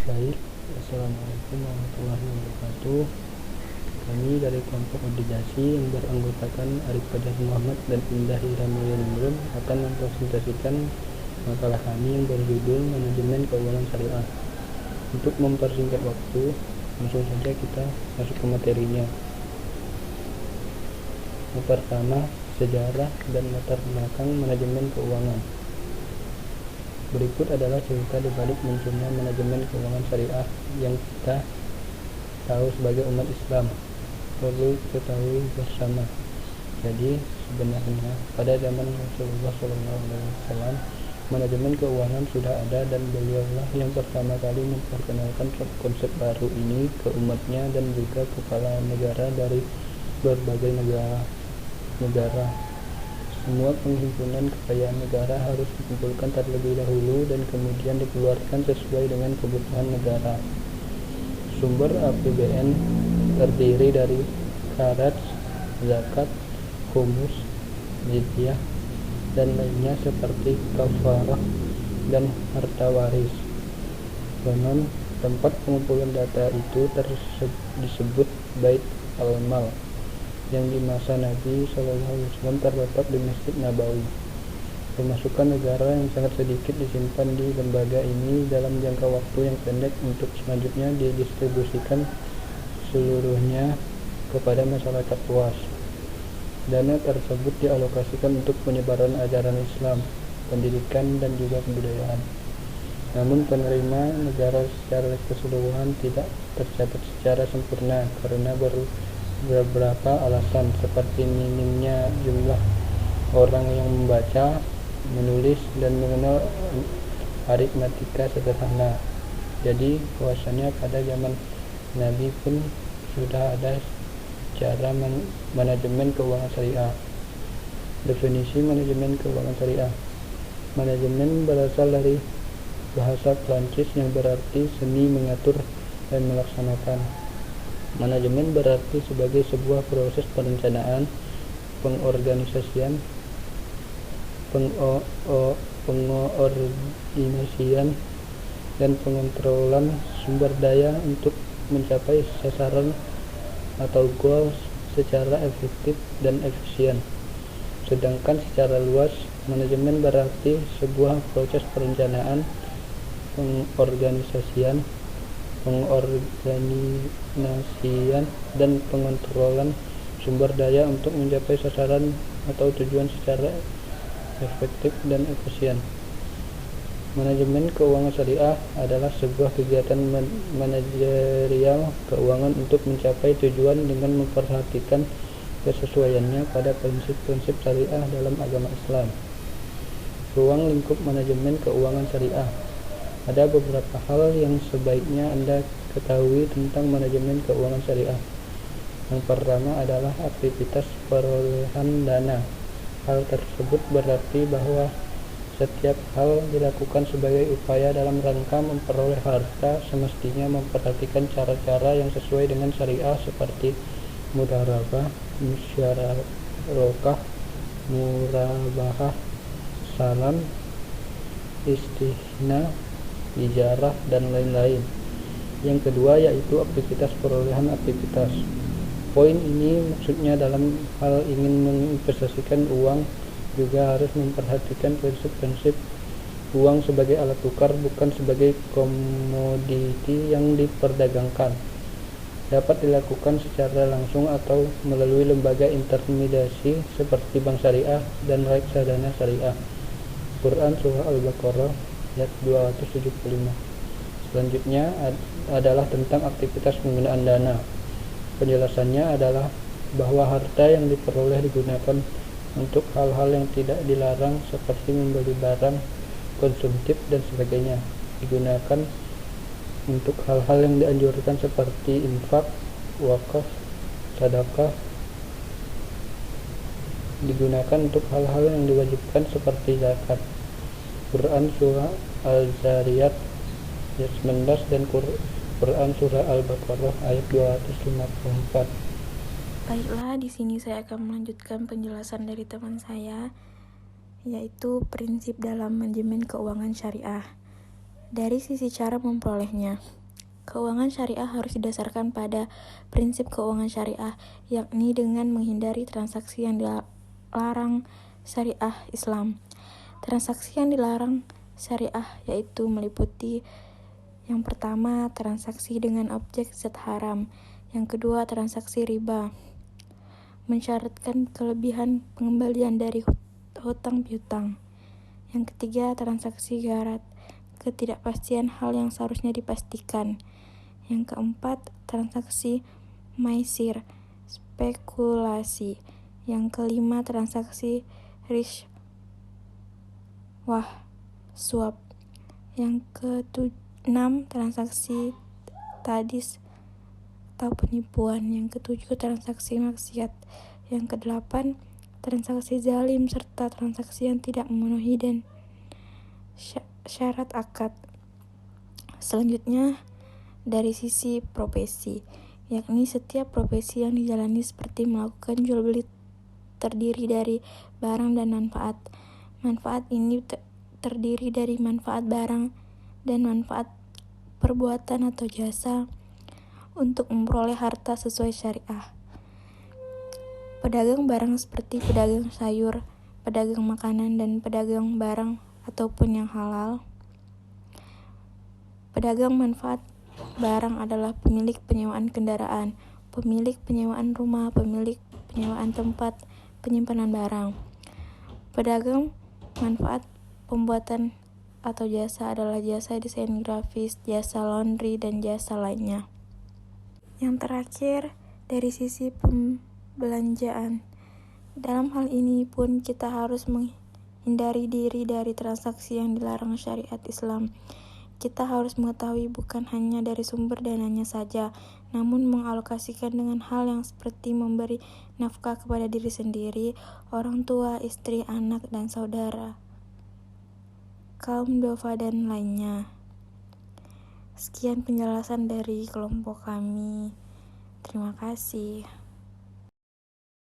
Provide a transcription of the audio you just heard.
Baik, Assalamualaikum warahmatullahi wabarakatuh. Kami dari kelompok Ordinasi yang beranggotakan Arif Fajar Muhammad dan Indah Iramulia Nurul akan mempresentasikan makalah kami yang berjudul Manajemen Keuangan Syariah. Untuk mempersingkat waktu, langsung saja kita masuk ke materinya. Yang pertama, sejarah dan latar belakang manajemen keuangan. Berikut adalah cerita di balik munculnya manajemen keuangan syariah yang kita tahu sebagai umat Islam. Perlu ketahui bersama. Jadi sebenarnya pada zaman Rasulullah SAW, manajemen keuangan sudah ada dan beliaulah yang pertama kali memperkenalkan konsep baru ini ke umatnya dan juga kepala negara dari berbagai negara. Semua penghimpunan kekayaan negara harus dikumpulkan terlebih dahulu dan kemudian dikeluarkan sesuai dengan kebutuhan negara. Sumber APBN terdiri dari kharaj, zakat, khumus, jizyah, dan lainnya seperti kafarah dan harta waris. Konon, tempat pengumpulan data itu disebut Bait al-Mal, yang di masa Nabi SAW terletak di Masjid Nabawi. Pemasukan negara yang sangat sedikit disimpan di lembaga ini dalam jangka waktu yang pendek untuk selanjutnya didistribusikan seluruhnya kepada masyarakat luas. Dana tersebut dialokasikan untuk penyebaran ajaran Islam, pendidikan, dan juga kebudayaan. Namun penerima negara secara keseluruhan tidak tercatat secara sempurna karena beberapa alasan seperti minimnya jumlah orang yang membaca, menulis, dan mengenal aritmatika sederhana. Jadi bahwasanya pada zaman Nabi pun sudah ada cara manajemen keuangan syariah. Definisi manajemen keuangan syariah. Manajemen berasal dari bahasa Prancis yang berarti seni mengatur dan melaksanakan. Manajemen berarti sebagai sebuah proses perencanaan, pengorganisasian, dan pengontrolan sumber daya untuk mencapai sasaran atau goals secara efektif dan efisien. Sedangkan secara luas, manajemen berarti sebuah proses perencanaan, pengorganisasian, dan pengontrolan sumber daya untuk mencapai sasaran atau tujuan secara efektif dan efisien. Manajemen keuangan syariah adalah sebuah kegiatan manajerial keuangan untuk mencapai tujuan dengan memperhatikan kesesuaiannya pada prinsip-prinsip syariah dalam agama Islam. Ruang lingkup manajemen keuangan syariah. Ada beberapa hal yang sebaiknya Anda ketahui tentang manajemen keuangan syariah. Yang pertama adalah aktivitas perolehan dana. Hal tersebut berarti bahwa setiap hal dilakukan sebagai upaya dalam rangka memperoleh harta semestinya memperhatikan cara-cara yang sesuai dengan syariah seperti mudharabah, musyarakah, murabahah, salam, istihna, ijarah, dan lain-lain. Yang kedua yaitu aktivitas perolehan aktivitas. Poin ini maksudnya dalam hal ingin menginvestasikan uang juga harus memperhatikan prinsip-prinsip uang sebagai alat tukar bukan sebagai komoditi yang diperdagangkan. Dapat dilakukan secara langsung atau melalui lembaga intermediasi seperti bank syariah dan reksadana syariah. Quran Surah Al-Baqarah ayat 275. Selanjutnya adalah tentang aktivitas penggunaan dana. Penjelasannya adalah bahwa harta yang diperoleh digunakan untuk hal-hal yang tidak dilarang seperti membeli barang konsumtif dan sebagainya. Digunakan untuk hal-hal yang dianjurkan seperti infak, wakaf, sedekah. Digunakan untuk hal-hal yang diwajibkan seperti zakat. Quran Surah Al-Zariyat ayat 19 dan Quran Surah Al-Baqarah ayat 254. Baiklah, di sini saya akan melanjutkan penjelasan dari teman saya, yaitu prinsip dalam manajemen keuangan syariah. Dari sisi cara memperolehnya, keuangan syariah harus didasarkan pada prinsip keuangan syariah, yakni dengan menghindari transaksi yang dilarang syariah Islam. Transaksi yang dilarang syariah yaitu meliputi: yang pertama, transaksi dengan objek zat haram; yang kedua, transaksi riba, mensyaratkan kelebihan pengembalian dari hutang piutang; yang ketiga, transaksi gharar, ketidakpastian hal yang seharusnya dipastikan; yang keempat, transaksi maisir, spekulasi; yang kelima, transaksi rishwah, suap; yang keenam, transaksi tadis atau penipuan; yang ketujuh, transaksi maksiat; yang kedelapan, transaksi zalim, serta transaksi yang tidak memenuhi dan syarat akad. Selanjutnya, dari sisi profesi, yakni setiap profesi yang dijalani seperti melakukan jual beli terdiri dari barang dan manfaat. Manfaat ini terdiri dari manfaat barang dan manfaat perbuatan atau jasa untuk memperoleh harta sesuai syariah. Pedagang barang seperti pedagang sayur, pedagang makanan, dan pedagang barang ataupun yang halal. Pedagang manfaat barang adalah pemilik penyewaan kendaraan, pemilik penyewaan rumah, pemilik penyewaan tempat penyimpanan barang. Pedagang manfaat pembuatan atau jasa adalah jasa desain grafis, jasa laundry, dan jasa lainnya. Yang terakhir, dari sisi pembelanjaan. Dalam hal ini pun kita harus menghindari diri dari transaksi yang dilarang syariat Islam. Kita harus mengetahui bukan hanya dari sumber dananya saja, namun mengalokasikan dengan hal yang seperti memberi nafkah kepada diri sendiri, orang tua, istri, anak, dan saudara, kaum duafa, dan lainnya. Sekian penjelasan dari kelompok kami. Terima kasih.